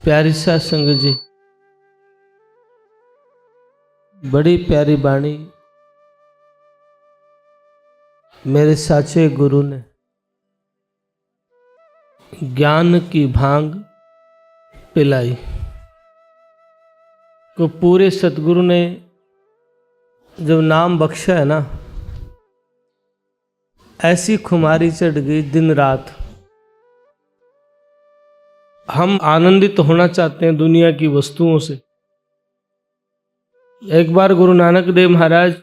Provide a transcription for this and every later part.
प्यारी साध संगत जी, बड़ी प्यारी वाणी मेरे साचे गुरु ने ज्ञान की भांग पिलाई। तो पूरे सतगुरु ने जब नाम बख्शा है ना, ऐसी खुमारी चढ़ गई दिन रात। हम आनंदित होना चाहते हैं दुनिया की वस्तुओं से। एक बार गुरु नानक देव महाराज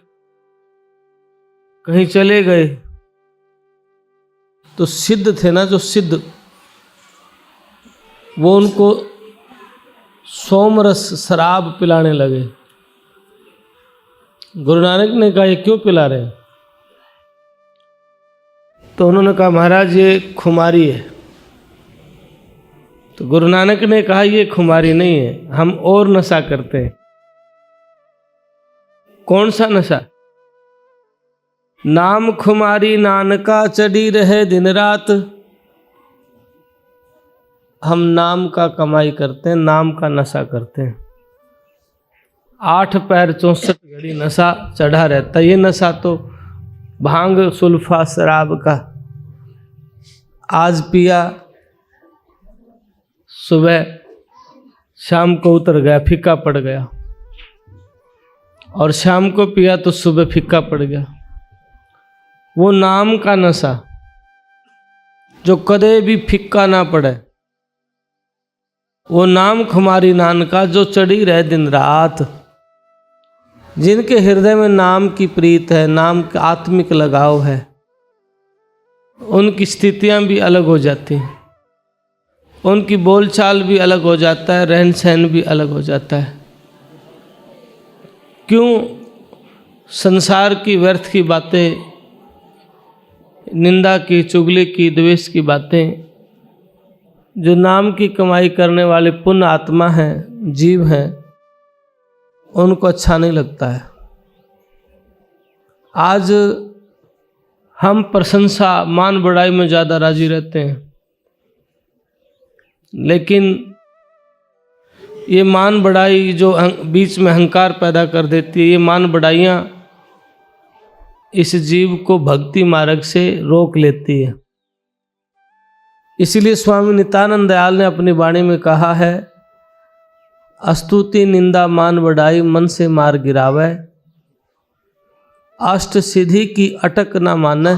कहीं चले गए तो सिद्ध थे ना, जो सिद्ध, वो उनको सोमरस शराब पिलाने लगे। गुरु नानक ने कहा, ये क्यों पिला रहे हैं? तो उन्होंने कहा, महाराज ये खुमारी है। तो गुरु नानक ने कहा, ये खुमारी नहीं है, हम और नशा करते हैं। कौन सा नशा? नाम खुमारी नानका चढ़ी रहे दिन रात। हम नाम का कमाई करते हैं, नाम का नशा करते हैं। 8 पैर 64 घड़ी नशा चढ़ा रहता है। ये नशा तो भांग सुल्फा शराब का, आज पिया सुबह शाम को उतर गया, फीका पड़ गया, और शाम को पिया तो सुबह फीका पड़ गया। वो नाम का नशा जो कदे भी फीका ना पड़े, वो नाम खुमारी नानका जो चढ़ी रहे दिन रात। जिनके हृदय में नाम की प्रीत है, नाम का आत्मिक लगाव है, उनकी स्थितियां भी अलग हो जाती हैं, उनकी बोलचाल भी अलग हो जाता है, रहन सहन भी अलग हो जाता है। क्यों? संसार की व्यर्थ की बातें, निंदा की, चुगली की, द्वेष की बातें, जो नाम की कमाई करने वाले पुण्य आत्मा हैं, जीव हैं, उनको अच्छा नहीं लगता है। आज हम प्रशंसा मान बढ़ाई में ज़्यादा राजी रहते हैं, लेकिन ये मान बढ़ाई जो बीच में अहंकार पैदा कर देती है, ये मान बढ़ाइयाँ इस जीव को भक्ति मार्ग से रोक लेती है। इसीलिए स्वामी नित्यानंद दयाल ने अपनी वाणी में कहा है, स्तुति निंदा मान बढ़ाई मन से मार गिरावे, अष्ट सिद्धि की अटक न माने,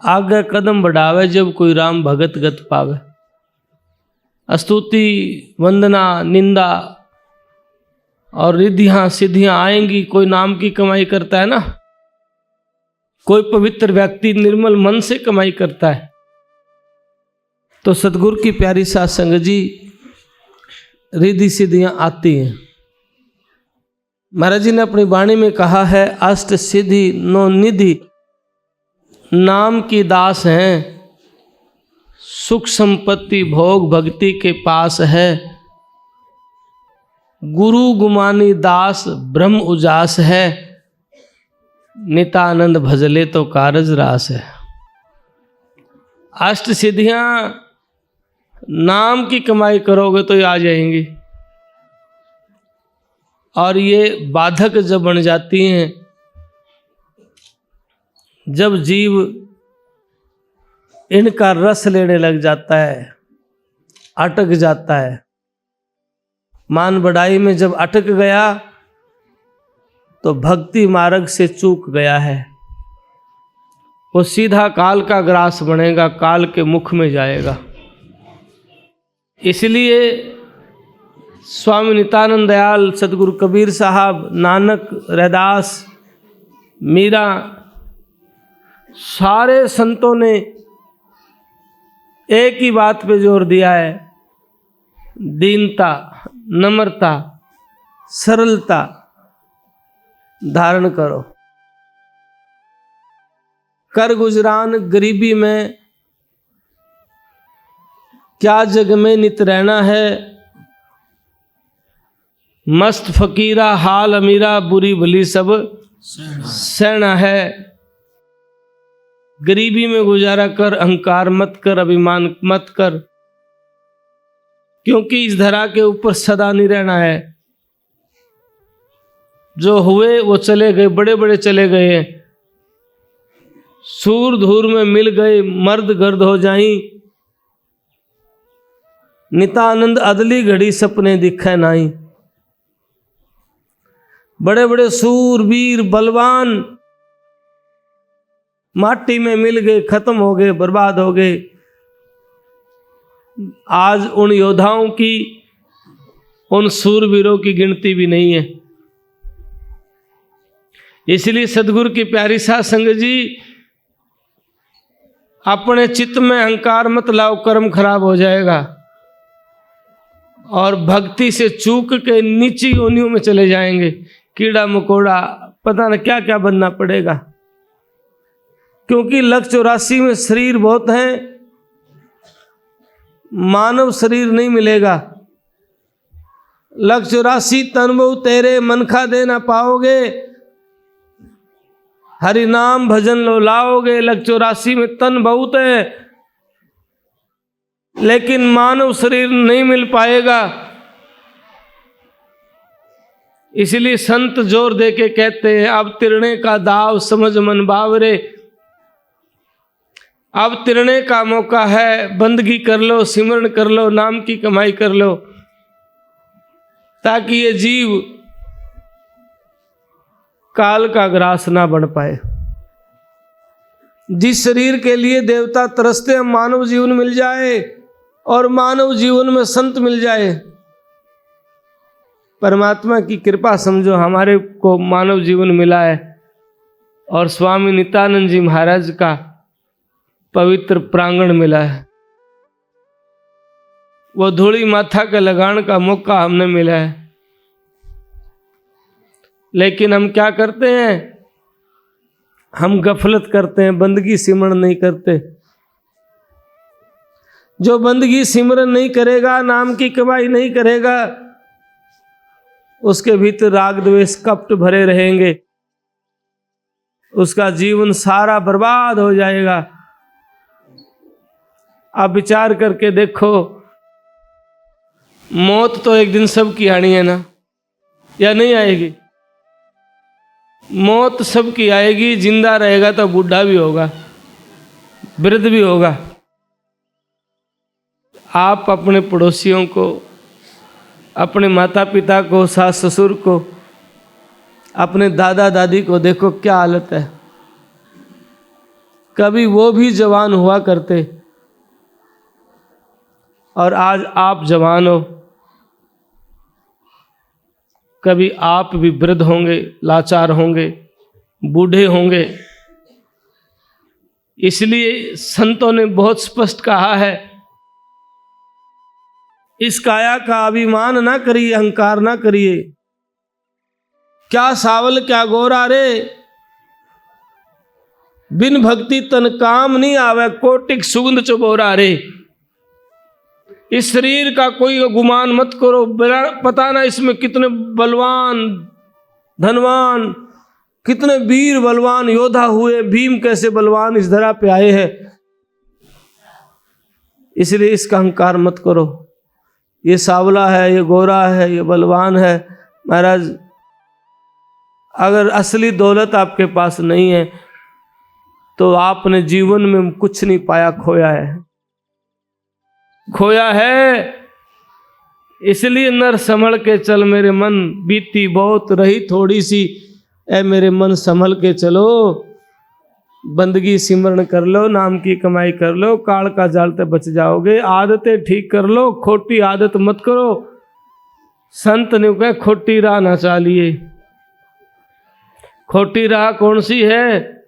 आगे कदम बढ़ावे जब कोई राम भगत गत पावे। स्तुति, वंदना, निंदा और रिद्धियां सिद्धियां आएंगी। कोई नाम की कमाई करता है ना, कोई पवित्र व्यक्ति निर्मल मन से कमाई करता है, तो सतगुरु की प्यारी साध संगत जी, रिद्धि सिद्धियां आती हैं। महाराज जी ने अपनी वाणी में कहा है, अष्ट सिद्धि नो निधि नाम की दास हैं, सुख संपत्ति भोग भक्ति के पास है, गुरु गुमानी दास ब्रह्म उजास है, नितानंद भजले तो कारज रास है। अष्ट सिद्धियां नाम की कमाई करोगे तो ये आ जाएंगी, और ये बाधक जब बन जाती हैं, जब जीव इनका रस लेने लग जाता है, अटक जाता है, मान बढ़ाई में जब अटक गया तो भक्ति मार्ग से चूक गया है। वो सीधा काल का ग्रास बनेगा, काल के मुख में जाएगा। इसलिए स्वामी नित्यानंद दयाल, सतगुरु कबीर साहब, नानक, रैदास, मीरा, सारे संतों ने एक ही बात पे जोर दिया है, दीनता, नम्रता, सरलता धारण करो। कर गुजरान गरीबी में, क्या जग में नित रहना है, मस्त फकीरा हाल अमीरा, बुरी भली सब सहना है। गरीबी में गुजारा कर, अहंकार मत कर, अभिमान मत कर, क्योंकि इस धरा के ऊपर सदा नहीं रहना है। जो हुए वो चले गए, बड़े बड़े चले गए हैं, सूर धूर में मिल गए, मर्द गर्द हो जाई, नितानंद अदली घड़ी सपने दिखे नाई। बड़े बड़े सूर वीर बलवान माटी में मिल गए, खत्म हो गए, बर्बाद हो गए। आज उन योद्धाओं की, उन सूरवीरों की गिनती भी नहीं है। इसलिए सदगुरु की प्यारी साध संगत जी, अपने चित्त में अहंकार मत लाओ, कर्म खराब हो जाएगा और भक्ति से चूक के नीची योनियों में चले जाएंगे। कीड़ा मकोड़ा पता न क्या क्या बनना पड़ेगा, क्योंकि लक्ष्य 84 में शरीर बहुत हैं, मानव शरीर नहीं मिलेगा। लक्ष्य 84 तन बहु तेरे, मन खा दे ना पाओगे, हरि नाम भजन लो लाओगे। लक्ष्य 84 में तन बहुत है, लेकिन मानव शरीर नहीं मिल पाएगा। इसलिए संत जोर दे के कहते हैं, अब तिरने का दाव समझ मन बावरे। अब तिरने का मौका है, बंदगी कर लो, सिमरण कर लो, नाम की कमाई कर लो, ताकि ये जीव काल का ग्रास ना बन पाए। जिस शरीर के लिए देवता तरसते हैं, मानव जीवन मिल जाए और मानव जीवन में संत मिल जाए। परमात्मा की कृपा समझो, हमारे को मानव जीवन मिला है और स्वामी नित्यानंद जी महाराज का पवित्र प्रांगण मिला है। वो धूली माथा के लगाने का मौका हमने मिला है, लेकिन हम क्या करते हैं? हम गफलत करते हैं, बंदगी सिमरण नहीं करते। जो बंदगी सिमरण नहीं करेगा, नाम की कमाई नहीं करेगा, उसके भीतर राग द्वेष कपट भरे रहेंगे, उसका जीवन सारा बर्बाद हो जाएगा। आप विचार करके देखो, मौत तो एक दिन सबकी आनी है ना, या नहीं आएगी? मौत सबकी आएगी। जिंदा रहेगा तो बूढ़ा भी होगा, वृद्ध भी होगा। आप अपने पड़ोसियों को, अपने माता पिता को, सास ससुर को, अपने दादा दादी को देखो क्या हालत है। कभी वो भी जवान हुआ करते और आज आप जवान हो। कभी आप भी वृद्ध होंगे, लाचार होंगे, बूढ़े होंगे। इसलिए संतों ने बहुत स्पष्ट कहा है, इस काया का अभिमान ना करिए, अहंकार ना करिए। क्या सावल क्या गोरा रे, बिन भक्ति तन काम नहीं आवे, कोटिक सुगंध चबोरा रे। इस शरीर का कोई गुमान मत करो, पता ना इसमें कितने बलवान धनवान, कितने वीर बलवान योद्धा हुए, भीम कैसे बलवान इस धरा पे आए हैं। इसलिए इसका अहंकार मत करो। ये सावला है, ये गोरा है, ये बलवान है। महाराज, अगर असली दौलत आपके पास नहीं है तो आपने जीवन में कुछ नहीं पाया, खोया है, खोया है। इसलिए नर संभल के चल मेरे मन, बीती बहुत रही थोड़ी सी, ऐ मेरे मन संभल के चलो। बंदगी सिमरण कर लो, नाम की कमाई कर लो, काल का जाल से बच जाओगे। आदतें ठीक कर लो, खोटी आदत मत करो। संत ने कहा खोटी राह ना चालिए। खोटी राह कौन सी है?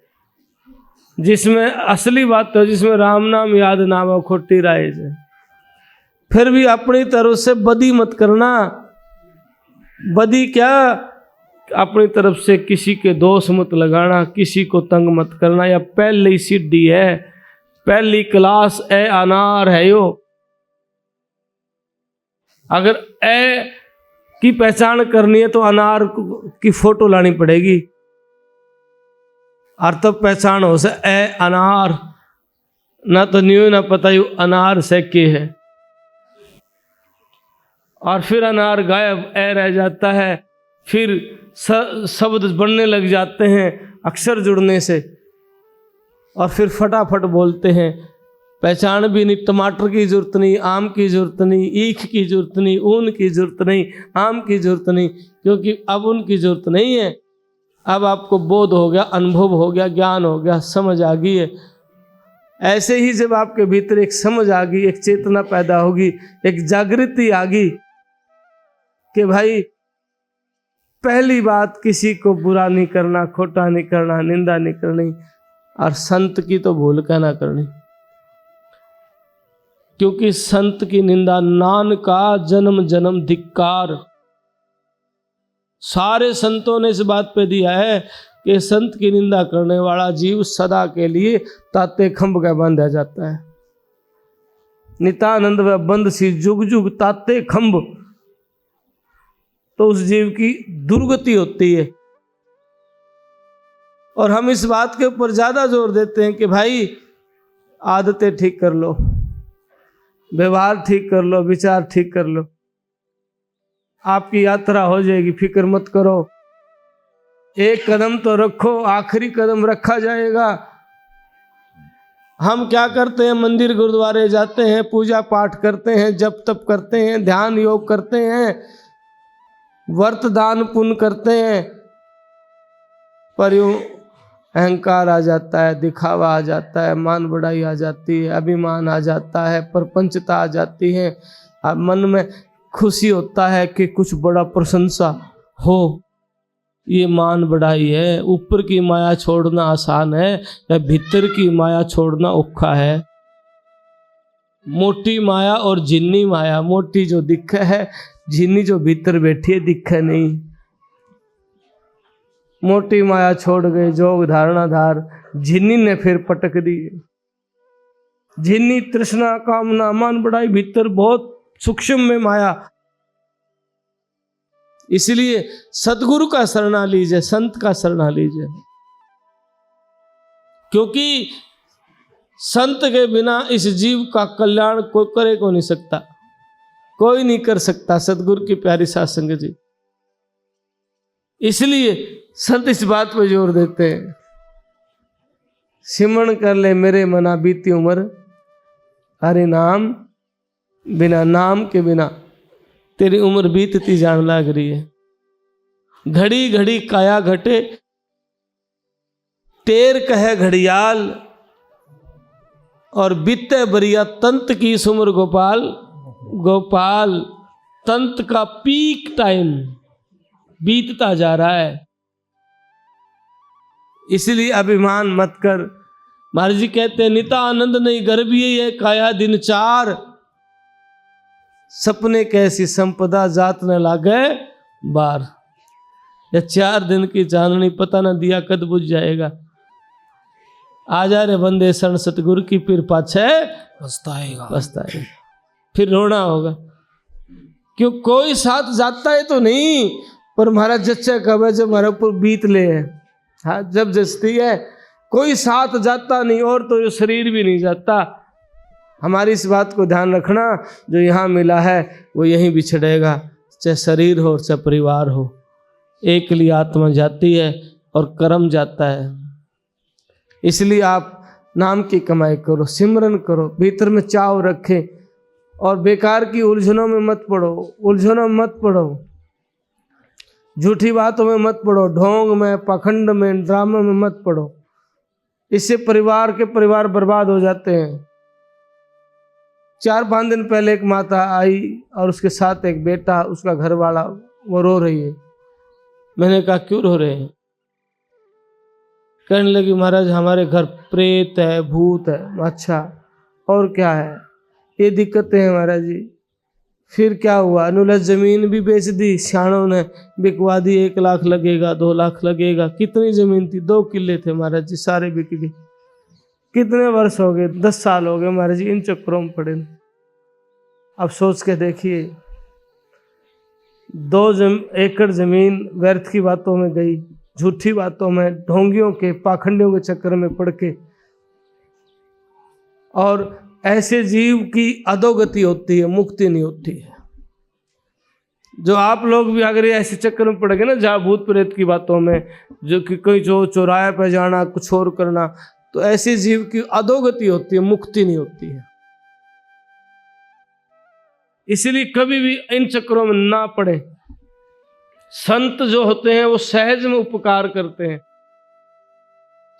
जिसमें असली बात तो, जिसमें राम नाम याद ना हो, खोटी राह से। फिर भी अपनी तरफ से बदी मत करना। बदी क्या? अपनी तरफ से किसी के दोष मत लगाना, किसी को तंग मत करना। या पहली सीढ़ी है, पहली क्लास ए अनार है यो। अगर ए की पहचान करनी है तो अनार की फोटो लानी पड़ेगी, और तब पहचान हो से ए अनार। ना तो न्यू ना पता यू अनार से के है। और फिर अनार गायब, ए रह जाता है। फिर शब्द बनने लग जाते हैं अक्षर जुड़ने से, और फिर फटाफट बोलते हैं। पहचान भी नहीं, टमाटर की जरूरत नहीं, आम की जरूरत नहीं, ईख की जरूरत नहीं, ऊन की जरूरत नहीं, आम की जरूरत नहीं, क्योंकि अब उनकी जरूरत नहीं है। अब आपको बोध हो गया, अनुभव हो गया, ज्ञान हो गया, समझ आ गई है। ऐसे ही जब आपके भीतर एक समझ आ गई, एक चेतना पैदा होगी, एक जागृति आ गई कि भाई पहली बात किसी को बुरा नहीं करना, खोटा नहीं करना, निंदा नहीं करनी, और संत की तो भूल का ना करनी, क्योंकि संत की निंदा नान का जन्म जन्म धिक्कार। सारे संतों ने इस बात पे दिया है कि संत की निंदा करने वाला जीव सदा के लिए ताते खंभ का बांधा जाता है। नित्यानंद व बंद सी जुग जुग ताते खंभ, तो उस जीव की दुर्गति होती है। और हम इस बात के ऊपर ज्यादा जोर देते हैं कि भाई आदतें ठीक कर लो, व्यवहार ठीक कर लो, विचार ठीक कर लो, आपकी यात्रा हो जाएगी, फिक्र मत करो। एक कदम तो रखो, आखिरी कदम रखा जाएगा। हम क्या करते हैं? मंदिर गुरुद्वारे जाते हैं, पूजा पाठ करते हैं, जप तप करते हैं, ध्यान योग करते हैं, व्रत दान पुण्य करते हैं, पर यूं अहंकार आ जाता है, दिखावा आ जाता है, मान बढ़ाई आ जाती है, अभिमान आ जाता है, प्रपंचता आ जाती है। अब मन में खुशी होता है कि कुछ बड़ा प्रशंसा हो, ये मान बढ़ाई है। ऊपर की माया छोड़ना आसान है या भीतर की माया छोड़ना औखा है? मोटी माया और जिन्नी माया, मोटी जो दिखे है, जिन्नी जो भीतर बैठी है दिखे नहीं। मोटी माया छोड़ गए जोग धारणाधार, झिन्नी ने फिर पटक दी। झिन्नी तृष्णा कामना मान बढ़ाई, भीतर बहुत सूक्ष्म में माया। इसलिए सतगुरु का शरणा लीजिए, संत का शरणा लीजिए, क्योंकि संत के बिना इस जीव का कल्याण कोई करे को नहीं सकता, कोई नहीं कर सकता। सतगुरु की प्यारी साध संगत जी, इसलिए संत इस बात पर जोर देते हैं, सिमरण कर ले मेरे मना बीती उम्र, हरि नाम बिना, नाम के बिना तेरी उम्र बीतती जान लग रही है। घड़ी घड़ी काया घटे, टेर कहे घड़ियाल, और बीते बरिया तंत की सुमर गोपाल। गोपाल तंत का पीक टाइम बीतता जा रहा है, इसलिए अभिमान मत कर। महाराज जी कहते हैं, निता आनंद नहीं गर्भी है काया दिन चार, सपने कैसी संपदा जात न लागे बार। या 4 दिन की चांदनी पता न दिया कद बुझ जाएगा। आ जा रे बंदे शरण सतगुरु की, फिर पाछे पछताएगा, फिर रोना होगा। क्यों? कोई साथ जाता है तो नहीं, पर महाराज जच्चा कब है जब हमारे ऊपर बीत ले है। हाँ, जब जचती है कोई साथ जाता नहीं, और तो शरीर भी नहीं जाता। हमारी इस बात को ध्यान रखना, जो यहाँ मिला है वो यहीं बिछड़ेगा, चाहे शरीर हो चाहे परिवार हो। एक लिए आत्मा जाती है और कर्म जाता है। इसलिए आप नाम की कमाई करो, सिमरन करो, भीतर में चाव रखें, और बेकार की उलझनों में मत पड़ो, उलझनों में मत पड़ो, झूठी बातों में मत पड़ो, ढोंग में, पाखंड में, ड्रामे में मत पड़ो। इससे परिवार बर्बाद हो जाते हैं। 4-5 दिन पहले एक माता आई और उसके साथ एक बेटा, उसका घर वाला, वो रो रही है। मैंने कहा क्यों रो रहे हैं? कहने लगी महाराज हमारे घर प्रेत है, भूत है। अच्छा, और क्या है? ये दिक्कतें हैं महाराज जी। फिर क्या हुआ? अनुलज जमीन भी बेच दी, सियाणों ने बिकवा दी, 1 लाख लगेगा, 2 लाख लगेगा। कितनी जमीन थी? 2 किले थे महाराज जी, सारे बिक गए। कितने वर्ष हो गए? 10 साल हो गए महाराज जी इन चक्करों में पड़े। अब सोच के देखिए, 2 एकड़ जमीन व्यर्थ की बातों में गई, झूठी बातों में, ढोंगियों के, पाखंडियों के चक्कर में पड़ के। और ऐसे जीव की अधोगति होती है, मुक्ति नहीं होती है। जो आप लोग भी अगर ऐसे चक्कर में पड़ गए ना, जहाँ भूत प्रेत की बातों में, जो कि कोई जो चौराहे पर जाना, कुछ और करना, तो ऐसे जीव की अधोगति होती है, मुक्ति नहीं होती है। इसलिए कभी भी इन चक्करों में ना पड़े। संत जो होते हैं वो सहज में उपकार करते हैं,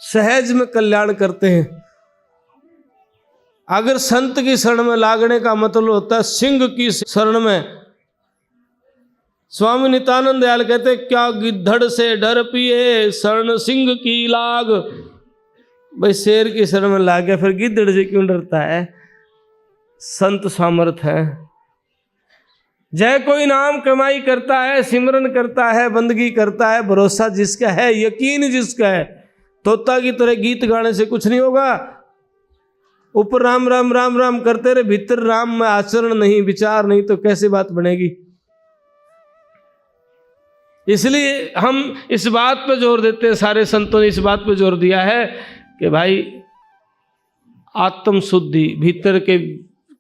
सहज में कल्याण करते हैं। अगर संत की शरण में लागने का मतलब होता है सिंह की शरण में, स्वामी नित्यानंद दयाल कहते क्या गिद्धड़ से डर पिए शरण सिंह की लाग। भाई शेर की शरण में लाग गया, फिर गिद्धड़ से क्यों डरता है? संत सामर्थ है। जय कोई नाम कमाई करता है, सिमरन करता है, बंदगी करता है, भरोसा जिसका है, यकीन जिसका है, तोता की तरह गीत गाने से कुछ नहीं होगा। ऊपर राम राम राम राम करते रहे, भीतर राम में आचरण नहीं, विचार नहीं, तो कैसे बात बनेगी? इसलिए हम इस बात पर जोर देते हैं, सारे संतों ने इस बात पर जोर दिया है कि भाई आत्म शुद्धि, भीतर के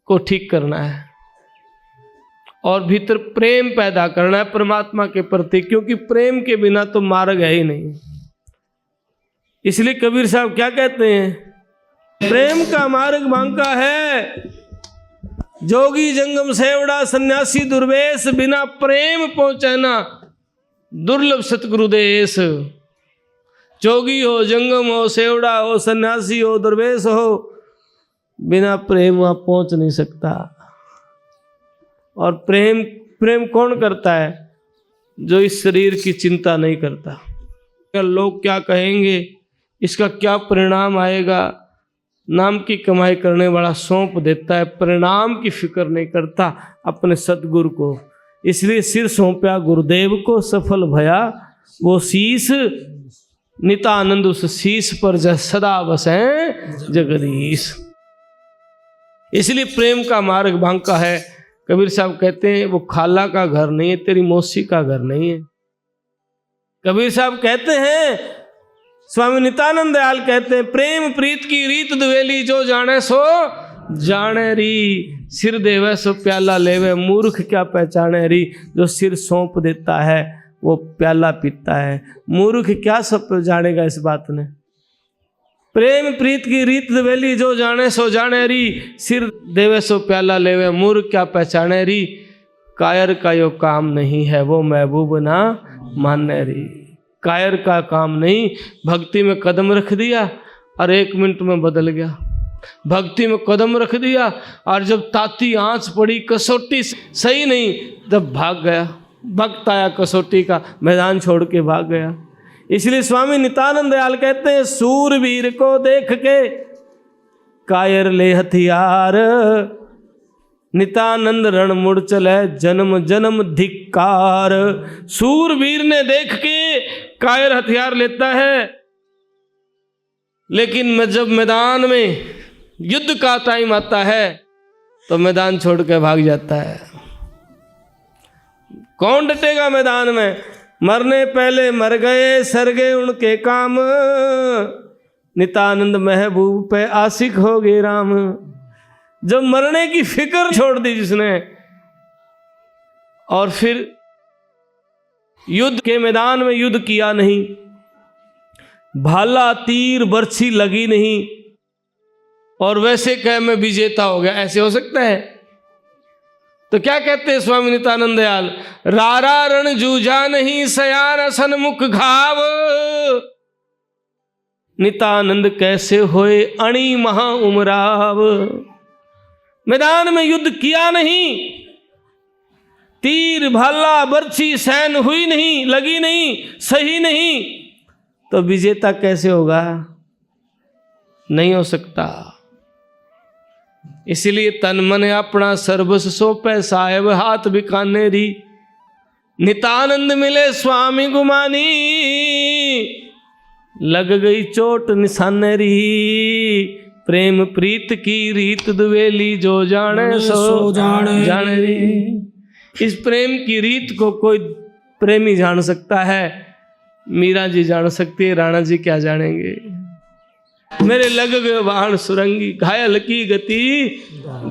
को ठीक करना है और भीतर प्रेम पैदा करना है परमात्मा के प्रति, क्योंकि प्रेम के बिना तो मार्ग है ही नहीं। इसलिए कबीर साहब क्या कहते हैं? प्रेम का मार्ग बांका है, जोगी जंगम सेवड़ा सन्यासी दुर्वेश, बिना प्रेम पहुंचे ना दुर्लभ सतगुरु देश। जोगी हो, जंगम हो, सेवड़ा हो, सन्यासी हो, दुर्वेश हो, बिना प्रेम वहां पहुंच नहीं सकता। और प्रेम कौन करता है? जो इस शरीर की चिंता नहीं करता, क्या लोग क्या कहेंगे, इसका क्या परिणाम आएगा। नाम की कमाई करने वाला सौंप देता है, परिणाम की फिक्र नहीं करता अपने सतगुरु को। इसलिए सिर सौंपया गुरुदेव को, सफल भया वो शीस, नितानंद उस शीस पर जय सदा बसें जगदीश। इसलिए प्रेम का मार्ग बांका है। कबीर साहब कहते हैं वो खाला का घर नहीं है, तेरी मौसी का घर नहीं है। कबीर साहब कहते हैं, स्वामी नित्यानंद दयाल कहते हैं, प्रेम प्रीत की रीत दुवेली, जो जाने सो जाने री, सिर देवे सो प्याला लेवे, मूर्ख क्या पहचाने री। जो सिर सौंप देता है वो प्याला पीता है, मूर्ख क्या सब जानेगा इस बात ने। प्रेम प्रीत की रीत दुवेली, जो जाने सो जाने री, सिर देवे सो प्याला लेवे, मूर्ख क्या पहचाने री। कायर का यो काम नहीं है, वो महबूब ना माने री। कायर का काम नहीं, भक्ति में कदम रख दिया और 1 मिनट में बदल गया। भक्ति में कदम रख दिया और जब ताती आंच पड़ी, कसौटी सही नहीं, तब भाग गया। भक्त आया कसौटी का, मैदान छोड़ के भाग गया। इसलिए स्वामी नित्यानंद दयाल कहते हैं, सूरवीर को देख के कायर ले हथियार, नित्यानंद रण मुड़ चले जन्म जन्म धिक्कार। सूरवीर ने देख के कायर हथियार लेता है, लेकिन जब मैदान में युद्ध का टाइम आता है तो मैदान छोड़ के भाग जाता है। कौन डटेगा मैदान में? मरने पहले मर गए, सर गए उनके काम, नित्यानंद महबूब पे आशिक हो गए राम। जब मरने की फिक्र छोड़ दी जिसने, और फिर युद्ध के मैदान में युद्ध किया नहीं, भाला तीर बर्छी लगी नहीं, और वैसे कह मैं विजेता हो गया, ऐसे हो सकता है? तो क्या कहते हैं स्वामी नित्यानंद दयाल? रारा रण जूझा नहीं, सयान सन्मुख घाव, नित्यानंद कैसे होए अणी महा उमराव। मैदान में युद्ध किया नहीं, तीर भाला बर्छी सैन हुई नहीं, लगी नहीं, सही नहीं, तो विजेता कैसे होगा? नहीं हो सकता। इसलिए तन मन अपना सर्वस्व सौंपे, साहेब हाथ बिकाने री, नित्यानंद मिले स्वामी गुमानी, लग गई चोट निशाने री। प्रेम प्रीत की रीत दुवेली, जो जाने सो जाने री। इस प्रेम की रीत को कोई प्रेमी जान सकता है, मीरा जी जान सकती है, राणा जी क्या जानेंगे। मेरे लग गए बाण सुरंगी, घायल की गति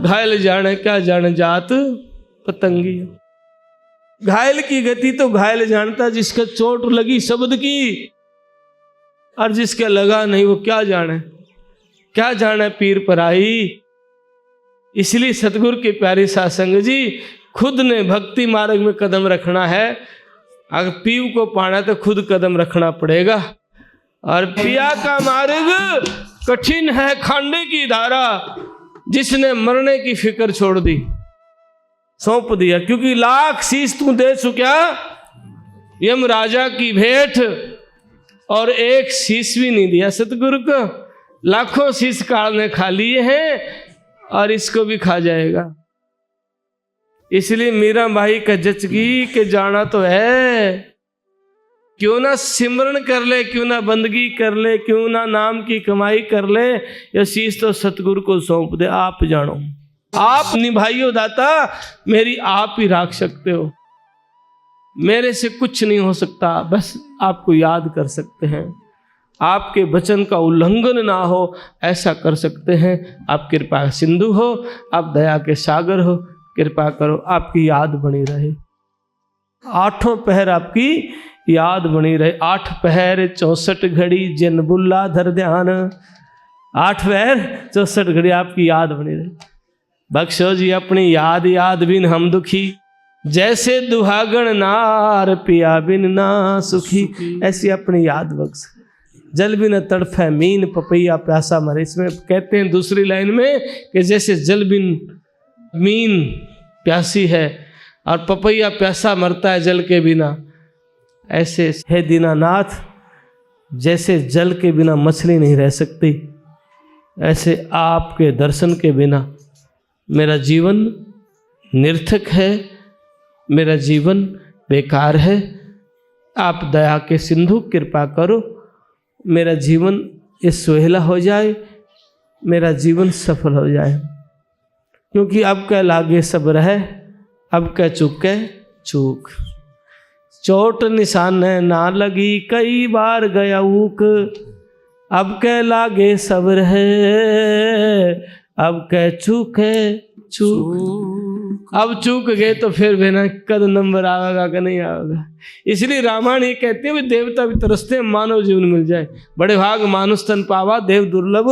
घायल जाने क्या जाने जात पतंगी। घायल की गति तो घायल जानता, जिसका चोट लगी शब्द की, और जिसके लगा नहीं वो क्या जाने, क्या जाने पीर पराई। इसलिए सतगुरु के प्यारे सासंग जी, खुद ने भक्ति मार्ग में कदम रखना है। अगर पीव को पाना तो खुद कदम रखना पड़ेगा। और पिया का मार्ग कठिन है खांडे की धारा, जिसने मरने की फिक्र छोड़ दी, सौंप दिया। क्योंकि लाख शीश तू दे चुका यम राजा की भेंट, और एक शीश भी नहीं दिया सतगुरु को। लाखों शीश काल ने खा लिए हैं और इसको भी खा जाएगा। इसलिए मीरा भाई का जचगी के जाना तो है, क्यों ना सिमरन कर ले, क्यों ना बंदगी कर ले, क्यों ना नाम की कमाई कर ले, ये शीश तो सतगुरु को सौंप दे। आप जानो, आप निभाइयो दाता, मेरी आप ही राख सकते हो, मेरे से कुछ नहीं हो सकता, बस आपको याद कर सकते हैं। आपके वचन का उल्लंघन ना हो ऐसा कर सकते हैं। आप कृपा सिंधु हो, आप दया के सागर हो, कृपा करो आपकी याद बनी रहे, आठों पहर आपकी याद बनी रहे। 8 पहर 64 घड़ी जिन बुल्ला धर ध्यान, 8 पहर 64 घड़ी आपकी याद बनी रहे। बख्शो जी अपनी याद, याद बिन हम दुखी, जैसे दुहागण नार पिया बिन ना सुखी। ऐसी अपनी याद बख्श। जल बिन तड़फे मीन पपैया प्यासा मरे। इसमें कहते हैं दूसरी लाइन में कि जैसे जल बिन मीन प्यासी है और पपैया प्यासा मरता है जल के बिना, ऐसे हे दीनानाथ, जैसे जल के बिना मछली नहीं रह सकती, ऐसे आपके दर्शन के बिना मेरा जीवन निर्थक है, मेरा जीवन बेकार है। आप दया के सिंधु कृपा करो, मेरा जीवन ये सुहेला हो जाए, मेरा जीवन सफल हो जाए। क्योंकि अब क्या लागे सब्र है, अब क्या चूके चूक। चोट निशान ना लगी कई बार गया ऊक, अब क्या लागे सब्र है, अब क्या चूके चूक। अब चूक गए तो फिर भी ना कद नंबर आवेगा कि नहीं आवेगा। इसलिए रामायण ये कहते हैं देवता भी तरसते हैं मानव जीवन मिल जाए। बड़े भाग मानुष तन पावा, देव दुर्लभ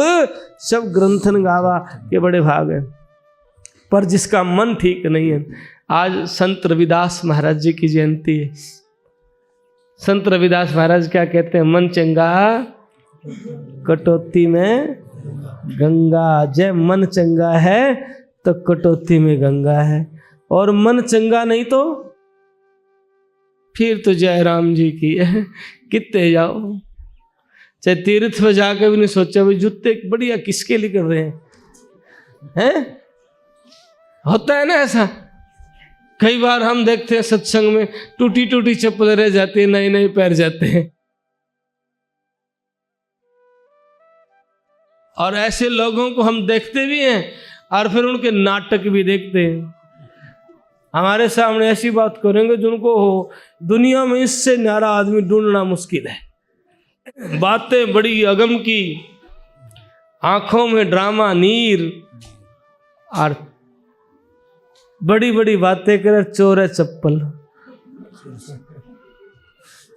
सब ग्रंथन गावा, ये बड़े भाग है। पर जिसका मन ठीक नहीं है, आज संत रविदास महाराज जी की जयंती है। संत रविदास महाराज क्या कहते हैं, मन चंगा कटौती में गंगा। जय मन चंगा है तो कटौती में गंगा है, और मन चंगा नहीं तो फिर तो जय राम जी की है। कितने जाओ, चाहे तीर्थ में जाकर भी नहीं सोचा भाई जूते बढ़िया किसके लिए कर रहे हैं? होता है ना ऐसा। कई बार हम देखते हैं सत्संग में टूटी टूटी चप्पल रह जाती है, नए नए पैर जाते हैं। और ऐसे लोगों को हम देखते भी हैं और फिर उनके नाटक भी देखते हैं। हमारे सामने ऐसी बात करेंगे जिनको दुनिया में इससे न्यारा आदमी ढूंढना मुश्किल है। बातें बड़ी अगम की, आंखों में ड्रामा नीर, और बड़ी बड़ी बातें करे, चोर है चप्पल।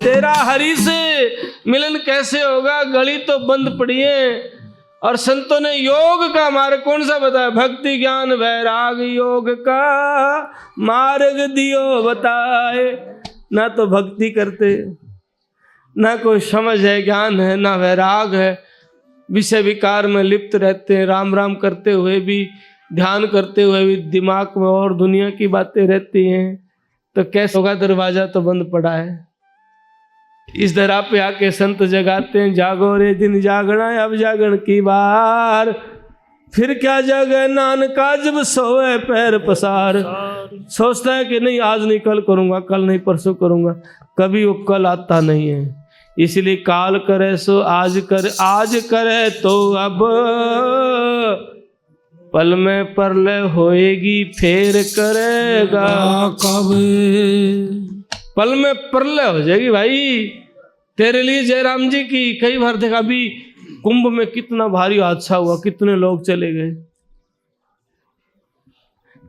तेरा हरि से मिलन कैसे होगा, गली तो बंद पड़ी है। और संतों ने योग का मार्ग कौन सा बताया, भक्ति ज्ञान वैराग योग का मार्ग दियो बताए। ना तो भक्ति करते, ना कोई समझ है, ज्ञान है, ना वैराग है, विषय विकार में लिप्त रहते हैं। राम राम करते हुए भी, ध्यान करते हुए भी दिमाग में और दुनिया की बातें रहती हैं। तो कैसे होगा, दरवाजा तो बंद पड़ा है। इस धरा पे आके संत जगाते हैं, जागो रे दिन जागना अब जागण की बार, फिर क्या जागे नानका जब सोए पैर पसार। सोचता है कि नहीं आज नहीं कल करूंगा, कल नहीं परसों करूंगा, कभी वो कल आता नहीं है। इसलिए काल करे सो आज करे, आज करे तो अब, पल में परलय होएगी फेर करेगा कब। पल में परलय हो जाएगी भाई तेरे लिए। जयराम जी की कई बार देखा, अभी कुंभ में कितना भारी हादसा हुआ, कितने लोग चले गए,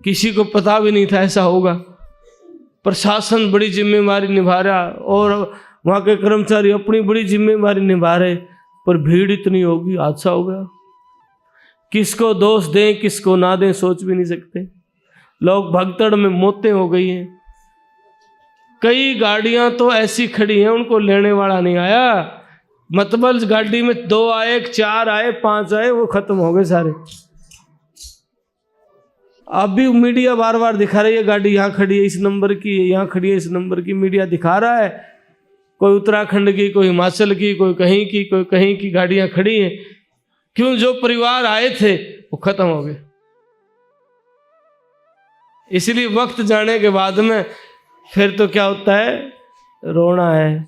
किसी को पता भी नहीं था ऐसा होगा। प्रशासन बड़ी जिम्मेवारी निभा रहा और वहाँ के कर्मचारी अपनी बड़ी जिम्मेवारी निभा रहे, पर भीड़ इतनी होगी, हादसा हो गया। किसको दोष दें किसको ना दें सोच भी नहीं सकते। लोग भगदड़ में मौतें हो गई हैं। कई गाड़ियां तो ऐसी खड़ी हैं उनको लेने वाला नहीं आया, मतलब गाड़ी में 2 आए, 4 आए, 5 आए, वो खत्म हो गए सारे। अब भी मीडिया बार बार दिखा रही है गाड़ी यहाँ खड़ी है इस नंबर की, यहाँ खड़ी है इस नंबर की, मीडिया दिखा रहा है। कोई उत्तराखंड की, कोई हिमाचल की, कोई कहीं की, कोई कहीं की गाड़ियां खड़ी हैं। क्यों? जो परिवार आए थे वो खत्म हो गए। इसलिए वक्त जाने के बाद में फिर तो क्या होता है, रोना है।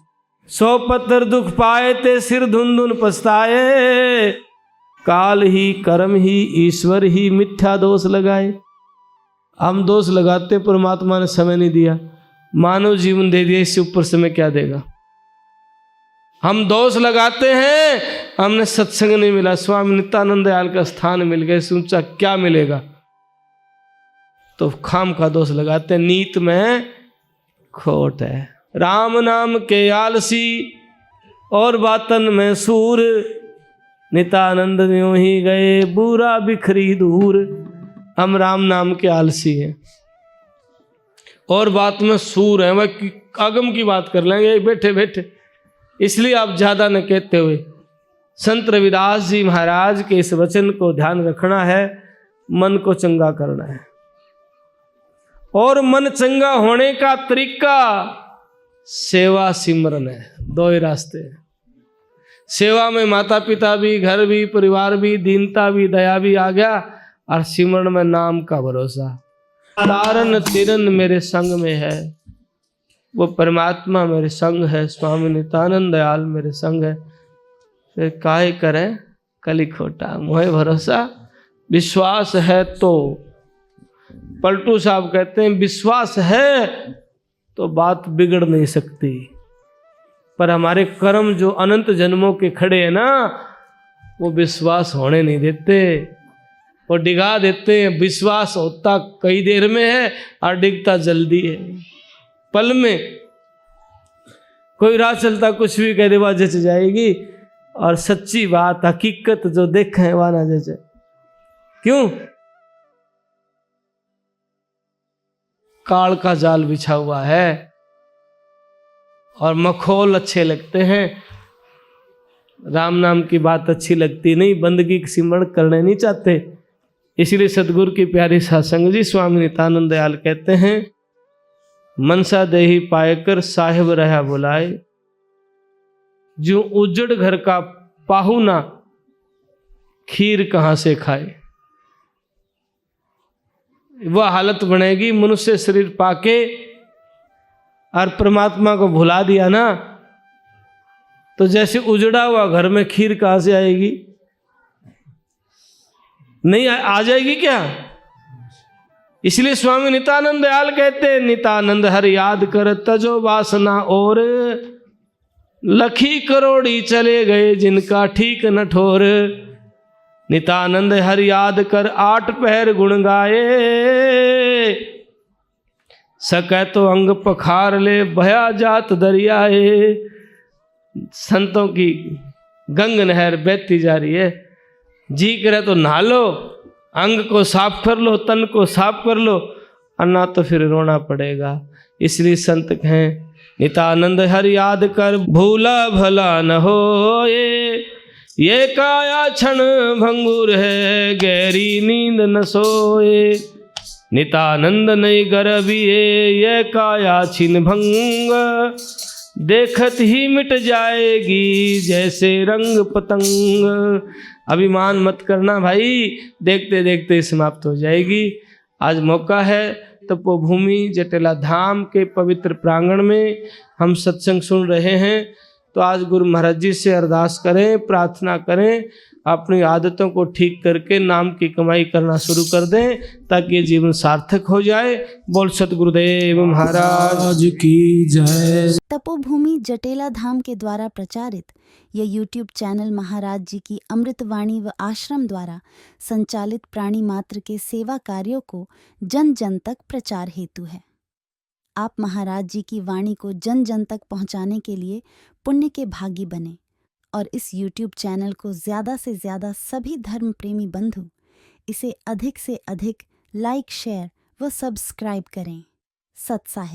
100 पत्थर दुख पाए ते सिर धुन धुन पछताए, काल ही कर्म ही ईश्वर ही मिथ्या दोष लगाए। हम दोष लगाते, परमात्मा ने समय नहीं दिया, मानव जीवन दे दिया, इससे ऊपर समय क्या देगा। हम दोष लगाते हैं, हमने सत्संग नहीं मिला, स्वामी नित्यानंद दयाल का स्थान मिल गया, इससे ऊंचा क्या मिलेगा, तो खाम का दोष लगाते हैं। नीत में खोट है। राम नाम के आलसी और बातन में सूर, नित्यानंद यूं ही गए बुरा बिखरी दूर। हम राम नाम के आलसी हैं और बात में सूर हैं, वह आगम की बात कर लेंगे बैठे बैठे। इसलिए आप ज्यादा न कहते हुए संत रविदास जी महाराज के इस वचन को ध्यान रखना है, मन को चंगा करना है। और मन चंगा होने का तरीका सेवा सिमरन है। 2 ही रास्ते हैं। सेवा में माता पिता भी, घर भी, परिवार भी, दीनता भी, दया भी आ गया, और सिमरन में नाम का भरोसा। तारन तिरन मेरे संग में है, वो परमात्मा मेरे संग है, स्वामी नित्यानंद दयाल मेरे संग है। फिर काहे करें कली खोटा, मोहे भरोसा विश्वास है तो। पलटू साहब कहते हैं विश्वास है तो बात बिगड़ नहीं सकती, पर हमारे कर्म जो अनंत जन्मों के खड़े हैं ना, वो विश्वास होने नहीं देते, वो डिगा देते हैं। विश्वास होता कई देर में है और डिगता जल्दी है, पल में। कोई राह चलता कुछ भी कह दे वह जच जाएगी, और सच्ची बात हकीकत जो देखे वह ना जचे। क्यों? काल का जाल बिछा हुआ है और मखौल अच्छे लगते हैं, राम नाम की बात अच्छी लगती नहीं, बंदगी की सिमरण करने नहीं चाहते। इसलिए सदगुरु की प्यारी सत्संग जी स्वामी नित्यानंद दयाल कहते हैं, मनसा देही पाएकर साहिब रहा बुलाए, जो उजड़ घर का पाहुना खीर कहां से खाए। वह हालत बनेगी मनुष्य शरीर पाके और परमात्मा को भुला दिया ना, तो जैसे उजड़ा हुआ घर में खीर कहां से आएगी? नहीं आ जाएगी क्या? इसलिए स्वामी नित्यानंद दयाल कहते हैं, नित्यानंद हर याद कर तजो वासना और, लखी करोड़ी चले गए जिनका ठीक न ठोर। नित्यानंद हर याद कर 8 पहर गुण गाए, सकै तो अंग पखार ले भया जात दरियाए। संतों की गंग नहर बहती जा रही है, जी करे तो नहा लो, अंग को साफ कर लो, तन को साफ कर लो, अन्ना तो फिर रोना पड़ेगा। इसलिए संत कहें, नित्यानंद हर याद कर भूला भला न हो, ये काया क्षण भंगुर है गहरी नींद न सोए। नित्यानंद नहीं गरबिए ये काया छिन भंग, देखत ही मिट जाएगी जैसे रंग पतंग। अभिमान मत करना भाई, देखते देखते समाप्त हो जाएगी। आज मौका है तपोभूमि जटेला धाम के पवित्र प्रांगण में हम सत्संग सुन रहे हैं, तो आज गुरु महाराज जी से अरदास करें, प्रार्थना करें, अपनी आदतों को ठीक करके नाम की कमाई करना शुरू कर दें, ताकि ये जीवन सार्थक हो जाए। बोल सतगुरुदेव महाराज की जय। तपोभूमि जटेला धाम के द्वारा प्रचारित यह यूट्यूब चैनल महाराज जी की अमृतवाणी व आश्रम द्वारा संचालित प्राणी मात्र के सेवा कार्यों को जन जन तक प्रचार हेतु है। आप महाराज जी की वाणी को जन जन तक पहुंचाने के लिए पुण्य के भागी बने और इस YouTube चैनल को ज़्यादा से ज़्यादा सभी धर्म प्रेमी बंधु इसे अधिक से अधिक लाइक, शेयर व सब्सक्राइब करें। सत साहिब।